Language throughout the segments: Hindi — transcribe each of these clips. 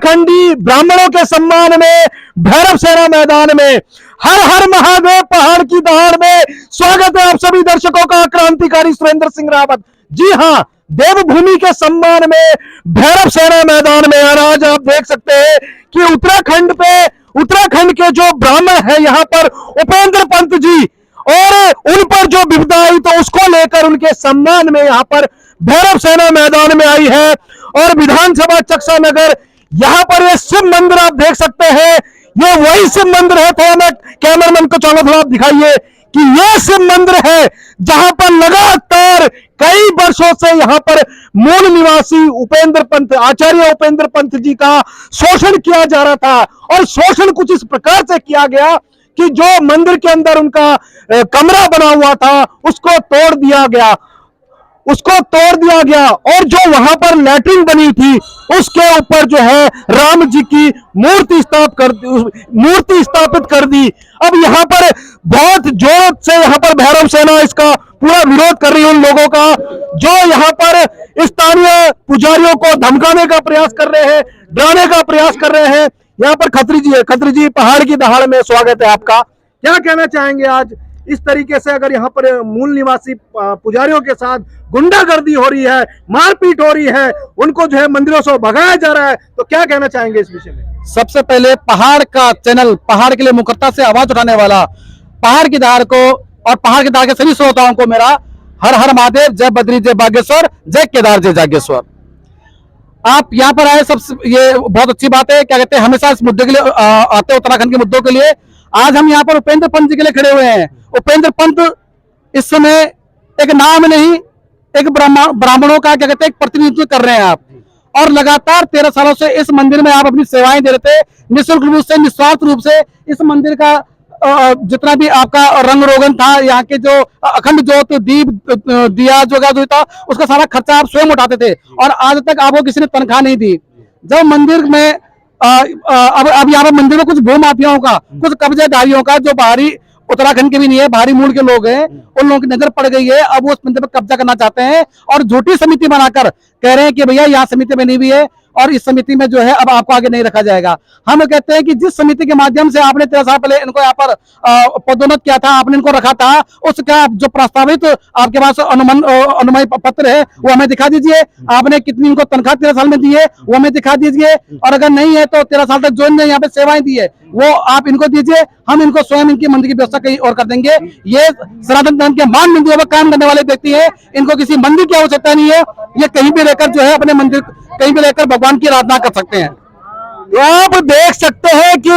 उत्तराखंडी ब्राह्मणों के सम्मान में भैरव सेना मैदान में हर हर महादेव पहाड़ की दहाड़ में स्वागत है आप सभी दर्शकों का। क्रांतिकारी सुरेंद्र सिंह रावत, जी हां, देवभूमि के सम्मान में भैरव सेना मैदान में। और आज आप देख सकते हैं कि उत्तराखंड के जो ब्राह्मण है यहाँ पर उपेंद्र पंत जी, और उन पर जो विपदा आई तो उसको लेकर उनके सम्मान में यहाँ पर भैरव सेना मैदान में आई है। और विधानसभा चक्सा नगर, यहाँ पर ये शिव मंदिर आप देख सकते हैं, ये वही शिव मंदिर है। थोड़ा मैं कैमरामैन को चाहूंगा थोड़ा आप दिखाइए कि ये शिव मंदिर है जहां पर लगातार कई वर्षों से यहाँ पर मूल निवासी उपेंद्र पंत, आचार्य उपेंद्र पंत जी का शोषण किया जा रहा था। और शोषण कुछ इस प्रकार से किया गया कि जो मंदिर के अंदर उनका कमरा बना हुआ था उसको तोड़ दिया गया और जो वहां पर लैट्रिन बनी थी उसके ऊपर जो है राम जी की मूर्ति स्थापित कर दी। अब यहाँ पर बहुत जोर से यहाँ पर भैरव सेना इसका पूरा विरोध कर रही है उन लोगों का जो यहाँ पर स्थानीय पुजारियों को धमकाने का प्रयास कर रहे हैं, डराने का प्रयास कर रहे हैं। यहाँ पर खत्री जी है। खत्री जी, पहाड़ की दहाड़ में स्वागत है आपका। क्या कहना चाहेंगे आज इस तरीके से अगर यहाँ पर मूल निवासी पुजारियों के साथ गुंडागर्दी हो रही है, मारपीट हो रही है, उनको जो है मंदिरों से भगाया जा रहा है, तो क्या कहना चाहेंगे इस विषय में? सबसे पहले पहाड़ का चैनल, पहाड़ के लिए मुखरता से आवाज उठाने वाला पहाड़ की दहाड़ को और पहाड़ की दहाड़ के सभी श्रोताओं को मेरा हर हर महादेव, जय बद्री, जय बागेश्वर, जय केदार, जय जागेश्वर। आप यहाँ पर आए, सबसे ये बहुत अच्छी बात है। क्या कहते हैं, हमेशा इस मुद्दे के लिए आते उत्तराखंड के मुद्दों के लिए। आज हम यहाँ पर उपेंद्र पंत जी के लिए खड़े हुए हैं। उपेंद्र पंत इस समय एक नाम नहीं, एक ब्राह्मणों का क्या कहते हैं प्रतिनिधित्व कर रहे हैं आप, और लगातार 13 सालों से इस मंदिर में आप अपनी सेवाएं दे रहे थे, निःशुल्क रूप से, निस्वार्थ रूप से। इस मंदिर का जितना भी आपका रंग रोगन था, यहाँ के जो अखंड ज्योत, दीप, दिया जो था, उसका सारा खर्चा आप स्वयं उठाते थे और आज तक आपको किसी ने तनख्वाह नहीं दी। जब मंदिर में अब यहाँ पर मंदिर में कुछ भूमाफियाओं का, कुछ कब्जेदारियों का, जो बाहरी उत्तराखंड के भी नहीं है, बाहरी मूल के लोग हैं, उन लोगों की नजर पड़ गई है। अब वो उस मंदिर पर कब्जा करना चाहते हैं और झूठी समिति बनाकर कह रहे हैं कि भैया यहाँ समिति बनी हुई है और इस समिति में जो है अब आपको आगे नहीं रखा जाएगा। हम कहते हैं कि जिस समिति के माध्यम से आपने 13 साल पहले इनको यहाँ पर पदोन्नत किया था, आपने इनको रखा था, उसका जो प्रस्तावित आपके पास अनुमति पत्र है वो हमें दिखा दीजिए। आपने कितनी इनको तनख्वाह 13 साल में दी है वो हमें दिखा दीजिए, और अगर नहीं है तो 13 साल तक जो इन्होंने यहाँ पे सेवाएं दी है वो आप इनको दीजिए। हम इनको स्वयं इनकी मंदिर की व्यवस्था कहीं और कर देंगे। ये सनातन धर्म के मान बिंदुओं पर काम करने वाले व्यक्ति है, इनको किसी मंदिर की आवश्यकता नहीं है। ये कहीं भी रहकर जो है अपने मंदिर कहीं भी लेकर भगवान की आराधना कर सकते हैं। तो आप देख सकते हैं कि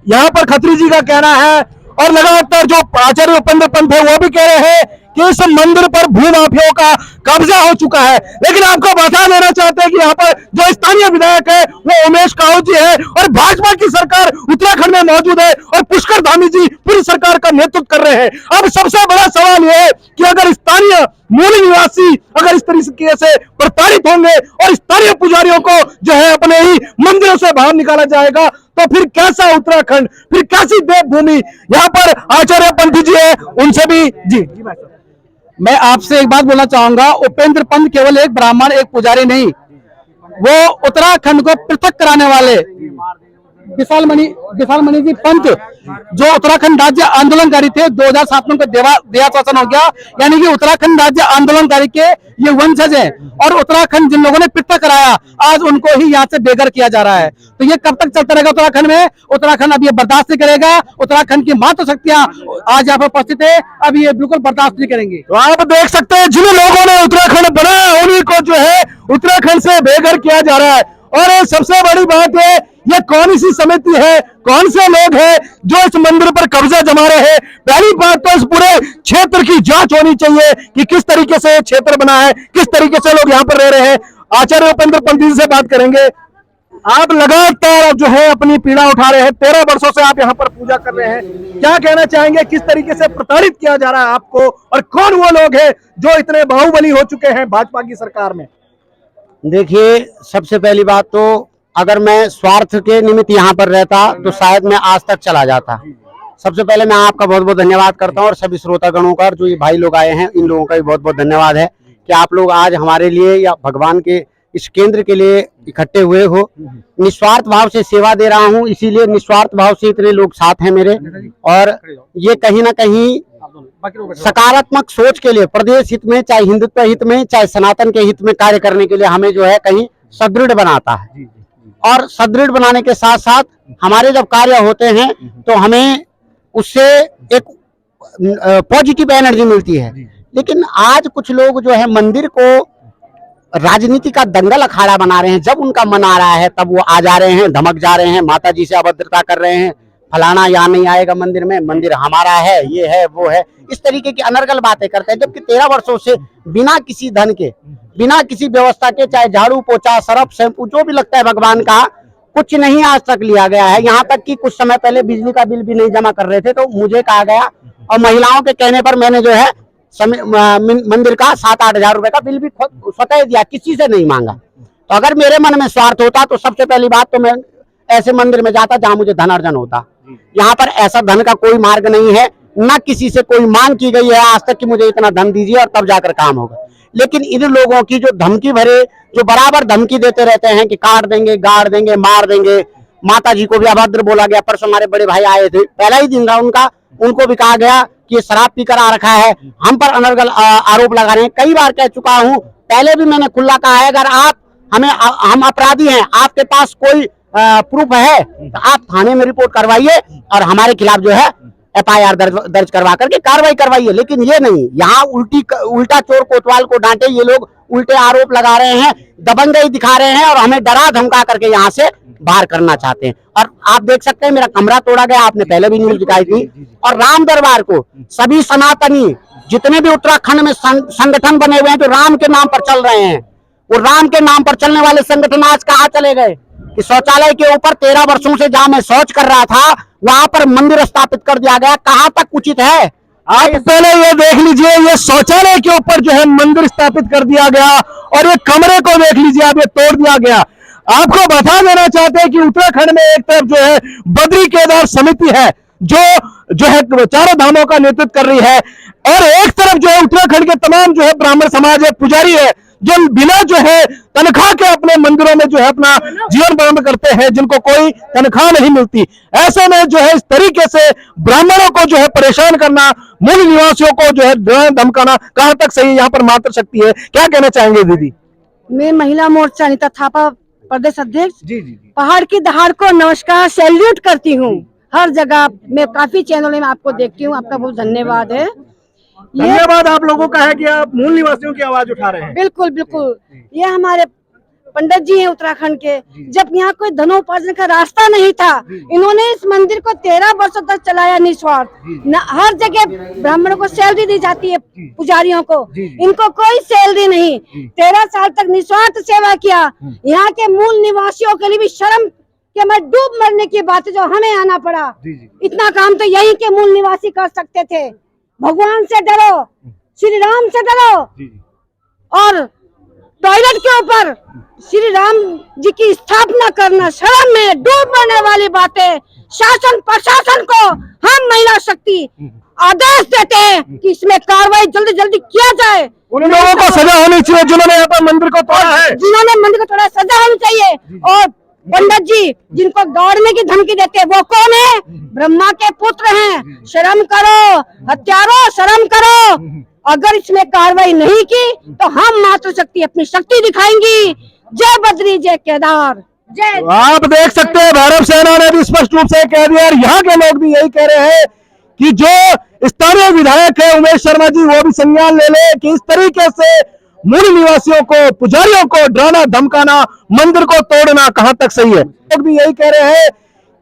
यहाँ पर खत्री जी का कहना है और लगातार जो आचार्य उपेंद्र पंत है वो भी कह रहे हैं कि इस मंदिर पर भूमाफियाओं का कब्जा हो चुका है। लेकिन आपको बता देना चाहते हैं कि यहाँ पर जो स्थानीय विधायक है वो उमेश काऊ जी है और भाजपा की सरकार उत्तराखंड में मौजूद है और पुष्कर धामी जी पूरी सरकार का नेतृत्व कर रहे हैं। अब सबसे बड़ा सवाल यह है कि अगर स्थानीय मूल निवासी अगर इस तरीके से प्रताड़ित होंगे और स्थानीय पुजारियों को जो है अपने ही मंदिरों से बाहर निकाला जाएगा तो फिर कैसा उत्तराखंड, फिर कैसी देवभूमि। यहाँ पर आचार्य पंत जी है, उनसे भी जी मैं आपसे एक बात बोलना चाहूंगा। उपेंद्र पंत केवल एक ब्राह्मण, एक पुजारी नहीं, वो उत्तराखंड को पृथक कराने वाले विशाल मणि जी पंत जो उत्तराखंड राज्य आंदोलनकारी थे। 2007 में देहा शासन हो गया, यानी कि उत्तराखंड राज्य आंदोलनकारी के ये वंशज हैं और उत्तराखंड जिन लोगों ने पृथक कराया आज उनको ही यहाँ से बेघर किया जा रहा है। तो ये कब तक चलता रहेगा उत्तराखंड में? उत्तराखंड अब ये बर्दाश्त नहीं करेगा। उत्तराखंड की मातृ शक्तियां आज यहाँ पर उपस्थित है, अब ये बिल्कुल बर्दाश्त नहीं करेंगे। तो आप देख सकते हैं जिन लोगों ने उत्तराखंड बनाया उन्हीं को जो है उत्तराखंड से बेघर किया जा रहा है। और सबसे बड़ी बात है, ये कौन सी समिति है, कौन से लोग हैं जो इस मंदिर पर कब्जा जमा रहे हैं? पहली बात तो इस पूरे क्षेत्र की जांच होनी चाहिए कि किस तरीके से क्षेत्र बना है, किस तरीके से लोग यहाँ पर रह रहे हैं। आचार्य उपेंद्र पंत जी से बात करेंगे। आप लगातार जो है अपनी पीड़ा उठा रहे हैं, 13 वर्षों से आप यहाँ पर पूजा कर रहे हैं, क्या कहना चाहेंगे? किस तरीके से प्रताड़ित किया जा रहा है आपको और कौन वो लोग हैं जो इतने बाहुबली हो चुके हैं भाजपा की सरकार में? देखिए, सबसे पहली बात तो अगर मैं स्वार्थ के निमित्त यहाँ पर रहता तो शायद मैं आज तक चला जाता। सबसे पहले मैं आपका बहुत बहुत धन्यवाद करता हूँ और सभी श्रोतागणों का, जो ये भाई लोग आए हैं इन लोगों का भी बहुत बहुत धन्यवाद है कि आप लोग आज हमारे लिए या भगवान के इस केंद्र के लिए इकट्ठे हुए हो। निस्वार्थ भाव से सेवा दे रहा हूं, इसीलिए निस्वार्थ भाव से इतने लोग साथ हैं मेरे। और ये कहीं ना कहीं सकारात्मक सोच के लिए प्रदेश हित में, चाहे हिंदुत्व हित में, चाहे सनातन के हित में कार्य करने के लिए हमें जो है कहीं सुदृढ़ बनाता है। और सुदृढ़ बनाने के साथ साथ हमारे जब कार्य होते हैं तो हमें उससे एक पॉजिटिव एनर्जी मिलती है। लेकिन आज कुछ लोग जो है मंदिर को राजनीति का दंगल अखाड़ा बना रहे हैं। जब उनका मन आ रहा है तब वो आ जा रहे हैं, धमक जा रहे हैं, माता जी से अभद्रता कर रहे हैं, फलाना यहाँ नहीं आएगा मंदिर में, मंदिर हमारा है, ये है वो है, इस तरीके की अनर्गल बातें करते हैं। जबकि 13 वर्षों से बिना किसी धन के, बिना किसी व्यवस्था के, चाहे झाड़ू पोछा सरफ शैम्पू जो भी लगता है भगवान का, कुछ नहीं आज तक लिया गया है। यहाँ तक कि कुछ समय पहले बिजली का बिल भी नहीं जमा कर रहे थे तो मुझे कहा गया, और महिलाओं के कहने पर मैंने जो है मंदिर का 7-8 हजार रुपए का बिल भी स्वतः दिया, किसी से नहीं मांगा। तो अगर मेरे मन में स्वार्थ होता तो सबसे पहली बात तो मैं ऐसे मंदिर में जाता जहां मुझे धन अर्जन होता। यहाँ पर ऐसा धन का कोई मार्ग नहीं है, न किसी से कोई मांग की गई है आज तक कि मुझे इतना धन दीजिए और तब जाकर काम होगा। लेकिन इन लोगों की जो धमकी भरे, जो बराबर धमकी देते रहते हैं कि काट देंगे, गाड़ देंगे, मार देंगे, माता जी को भी अभद्र बोला गया। परसों हमारे बड़े भाई आए थे, पहला ही दिन था उनका, उनको भी कहा गया कि ये शराब पीकर आ रखा है, हम पर अनर्गल आरोप लगा रहे हैं। कई बार कह चुका हूं, पहले भी मैंने खुला कहा है, अगर आप हम अपराधी हैं, आपके पास कोई प्रूफ है तो आप थाने में रिपोर्ट करवाइए और हमारे खिलाफ जो है FIR दर्ज करवा करके कार्रवाई करवाइए। लेकिन ये नहीं, यहाँ उल्टा चोर कोतवाल को डांटे ये लोग उल्टे आरोप लगा रहे हैं, दबंगई दिखा रहे हैं और हमें डरा धमका करके यहाँ से बाहर करना चाहते हैं। और आप देख सकते हैं मेरा कमरा तोड़ा गया, आपने पहले भी न्यूज दिखाई थी। और राम दरबार को सभी सनातनी जितने भी उत्तराखंड में संगठन बने हुए हैं जो राम के नाम पर चल रहे हैं, वो राम के नाम पर चलने वाले संगठन आज कहाँ चले गए कि शौचालय के ऊपर 13 वर्षों से जहां मैं शौच कर रहा था वहां पर मंदिर स्थापित कर दिया गया। कहां तक उचित है? आप पहले ये देख लीजिए, ये शौचालय के ऊपर जो है मंदिर स्थापित कर दिया गया और ये कमरे को देख लीजिए, आप ये तोड़ दिया गया। आपको बता देना चाहते हैं कि उत्तराखंड में एक तरफ जो है बद्री केदार समिति है जो है चारों धामों का नेतृत्व कर रही है, और एक तरफ जो है उत्तराखंड के तमाम जो है ब्राह्मण समाज है, पुजारी है, जो बिना जो है तनख्वाह के अपने मंदिरों में जो है अपना जीवन प्रारंभ करते हैं, जिनको कोई तनख्वाह नहीं मिलती। ऐसे में जो है इस तरीके से ब्राह्मणों को जो है परेशान करना, मूल निवासियों को जो है धमकाना कहां तक सही है? यहाँ पर मात्र शक्ति है। क्या कहना चाहेंगे दीदी? मैं महिला मोर्चा अनिता थापा प्रदेश अध्यक्ष पहाड़ की दहाड़ को नमस्कार, सैल्यूट करती हूँ। हर जगह मैं काफी चैनलों में आपको देखती हूँ, आपका बहुत धन्यवाद है। धन्यवाद आप लोगों का है कि आप मूल निवासियों की आवाज उठा रहे हैं। बिल्कुल बिल्कुल, ये हमारे पंडित जी हैं उत्तराखंड के। जब यहाँ कोई धनोपार्जन का रास्ता नहीं था, इन्होंने इस मंदिर को 13 वर्षों तक चलाया निस्वार्थ। हर जगह ब्राह्मणों को सैलरी दी जाती है, पुजारियों को, इनको कोई सैलरी नहीं। 13 साल तक निस्वार्थ सेवा किया। यहाँ के मूल निवासियों के लिए भी शर्म कि मैं डूब मरने की बात है जो हमें आना पड़ा। इतना काम तो यहीं के मूल निवासी कर सकते थे। भगवान से डरो, श्री राम से डरो, और टॉयलेट के ऊपर श्री राम जी की स्थापना करना शर्म में डूब मरने वाली बातें। शासन प्रशासन को हम महिला शक्ति आदेश देते हैं कि इसमें कार्रवाई जल्दी जल्दी किया जाए। उन लोगों को सजा होनी चाहिए जिन्होंने यहाँ पर मंदिर को तोड़ा है, जिन्होंने मंदिर को तोड़ा, सजा होनी चाहिए। और पंडित जी जिनको दौड़ने की धमकी देते हैं वो कौन है? ब्रह्मा के पुत्र हैं। शर्म करो हत्यारों, शर्म करो। अगर इसमें कार्रवाई नहीं की तो हम मातृ शक्ति अपनी शक्ति दिखाएंगी। जय बद्री, जय केदार, जय। आप देख सकते हैं भैरव सेना ने भी स्पष्ट रूप से कह दिया, और यहाँ के लोग भी यही कह रहे हैं कि जो स्थानीय विधायक है उमेश शर्मा जी, वो भी संज्ञान ले ले कि इस तरीके से मूल निवासियों को, पुजारियों को डराना धमकाना, मंदिर को तोड़ना कहां तक सही है। लोग भी यही कह रहे हैं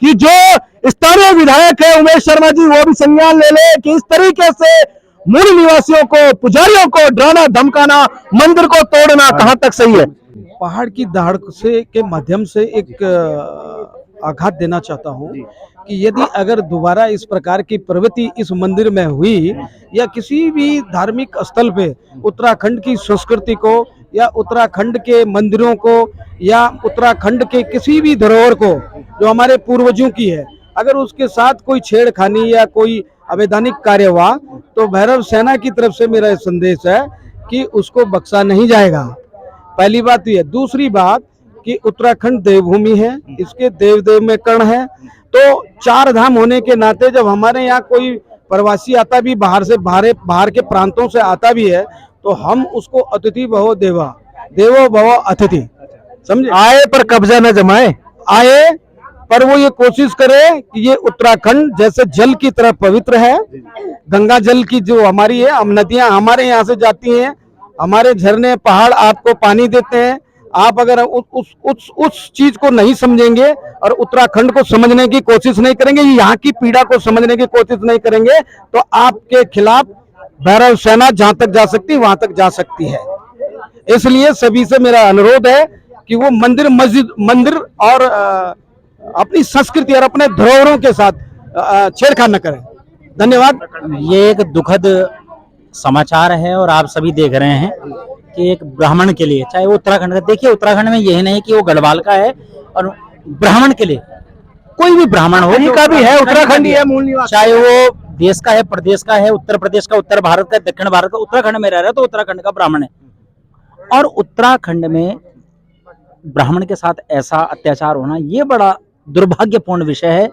कि जो स्थानीय विधायक है उमेश शर्मा जी, वो भी संज्ञान ले ले कि इस तरीके से मूल निवासियों को, पुजारियों को डराना धमकाना, मंदिर को तोड़ना कहां तक सही है। पहाड़ की दहाड़ से के माध्यम से एक आघात देना चाहता हूँ कि यदि अगर दोबारा इस प्रकार की प्रवृत्ति इस मंदिर में हुई या किसी भी धार्मिक स्थल पे उत्तराखंड की संस्कृति को या उत्तराखंड के मंदिरों को या उत्तराखंड के किसी भी धरोहर को जो हमारे पूर्वजों की है, अगर उसके साथ कोई छेड़खानी या कोई अवैधानिक कार्य हुआ तो भैरव सेना की तरफ से मेरा संदेश है कि उसको बख्शा नहीं जाएगा। पहली बात ये। दूसरी बात कि उत्तराखंड देवभूमि है, इसके देव देव में कर्ण है, तो 4 धाम होने के नाते जब हमारे यहाँ कोई प्रवासी आता भी बाहर से, बाहर के प्रांतों से आता भी है, तो हम उसको अतिथि भवो देवा, देवो भवो अतिथि, समझे। आए पर कब्जा न जमाए, आए पर वो ये कोशिश करे कि ये उत्तराखंड जैसे जल की तरह पवित्र है, गंगा जल की जो हमारी है, हम नदियां हमारे यहाँ से जाती हैं, हमारे झरने पहाड़ आपको पानी देते हैं। आप अगर उस चीज को नहीं समझेंगे और उत्तराखंड को समझने की कोशिश नहीं करेंगे, यहाँ की पीड़ा को समझने की कोशिश नहीं करेंगे, तो आपके खिलाफ भैरव सेना जहां तक जा सकती है वहां तक जा सकती है। इसलिए सभी से मेरा अनुरोध है कि वो मंदिर, मस्जिद, मंदिर और अपनी संस्कृति और अपने धरोहरों के साथ छेड़छाड़ न करें। धन्यवाद। ये एक दुखद समाचार है और आप सभी देख रहे हैं कि एक ब्राह्मण के लिए, चाहे वो उत्तराखंड का, देखिए उत्तराखंड में यही नहीं कि वो गढ़वाल का है, और ब्राह्मण के लिए कोई भी ब्राह्मण हो, कहीं का भी है, उत्तराखंड ही है मूल निवासी, चाहे वो देश का है, प्रदेश का है, उत्तर प्रदेश का, उत्तर भारत का, दक्षिण भारत का, उत्तराखंड में रह रहा है तो उत्तराखंड का ब्राह्मण है। और उत्तराखंड में ब्राह्मण के साथ ऐसा अत्याचार होना ये बड़ा दुर्भाग्यपूर्ण विषय है।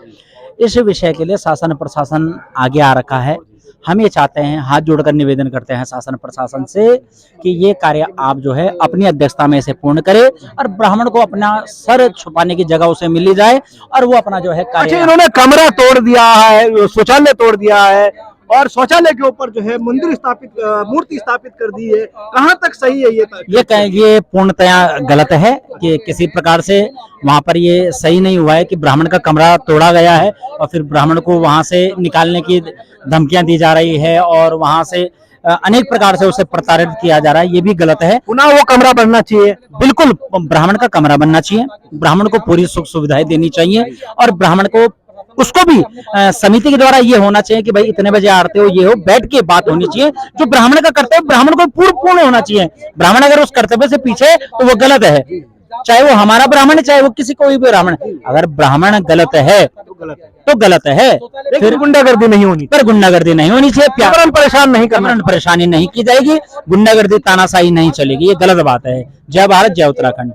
इस विषय के लिए शासन प्रशासन आगे आ रखा है। हम ये चाहते हैं, हाथ जोड़कर निवेदन करते हैं शासन प्रशासन से कि ये कार्य आप जो है अपनी अध्यक्षता में इसे पूर्ण करें और ब्राह्मण को अपना सर छुपाने की जगह उसे मिली जाए और वो अपना जो है अच्छा, कार्य। इन्होंने कमरा तोड़ दिया है, शौचालय तोड़ दिया है और शौचालय के ऊपर जो है मंदिर स्थापित, मूर्ति स्थापित कर दी है। कहाँ तक सही है ये पूर्णतया गलत है कि किसी प्रकार से वहां पर ये सही नहीं हुआ है कि ब्राह्मण का कमरा तोड़ा गया है और फिर ब्राह्मण को वहां से निकालने की धमकियां दी जा रही है और वहां से अनेक प्रकार से उसे प्रताड़ित किया जा रहा है। ये भी गलत है। पुनः वो कमरा बनना चाहिए, बिल्कुल ब्राह्मण का कमरा बनना चाहिए, ब्राह्मण को पूरी सुख सुविधाएं देनी चाहिए और ब्राह्मण को उसको भी समिति के द्वारा ये होना चाहिए कि भाई इतने बजे आरती हो, ये हो, बैठ के बात होनी चाहिए। जो ब्राह्मण का कर्तव्य ब्राह्मण को पूर्ण होना चाहिए। ब्राह्मण अगर उस कर्तव्य से पीछे तो वो गलत है, चाहे वो हमारा ब्राह्मण है, चाहे वो किसी कोई भी ब्राह्मण। अगर ब्राह्मण गलत है तो गलत है, फिर गुंडागर्दी नहीं होनी, पर गुंडागर्दी नहीं होनी चाहिए, परेशान नहीं करना, परेशानी नहीं की जाएगी, गुंडागर्दी तानाशाही नहीं चलेगी, ये गलत बात है। जय भारत, जय उत्तराखंड।